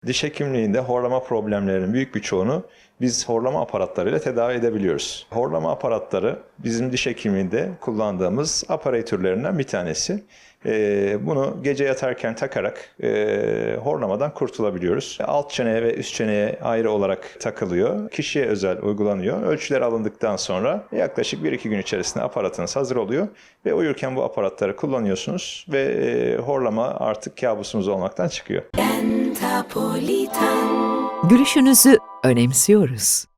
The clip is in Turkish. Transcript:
Diş hekimliğinde horlama problemlerinin büyük bir çoğunu biz horlama aparatlarıyla tedavi edebiliyoruz. Horlama aparatları bizim diş hekimliğinde kullandığımız aparatürlerinden bir tanesi. Bunu gece yatarken takarak horlamadan kurtulabiliyoruz. Alt çeneye ve üst çeneye ayrı olarak takılıyor. Kişiye özel uygulanıyor. Ölçüler alındıktan sonra yaklaşık 1-2 gün içerisinde aparatınız hazır oluyor. Ve uyurken bu aparatları kullanıyorsunuz ve horlama artık kabusunuz olmaktan çıkıyor. Gülüşünüzü önemsiyoruz.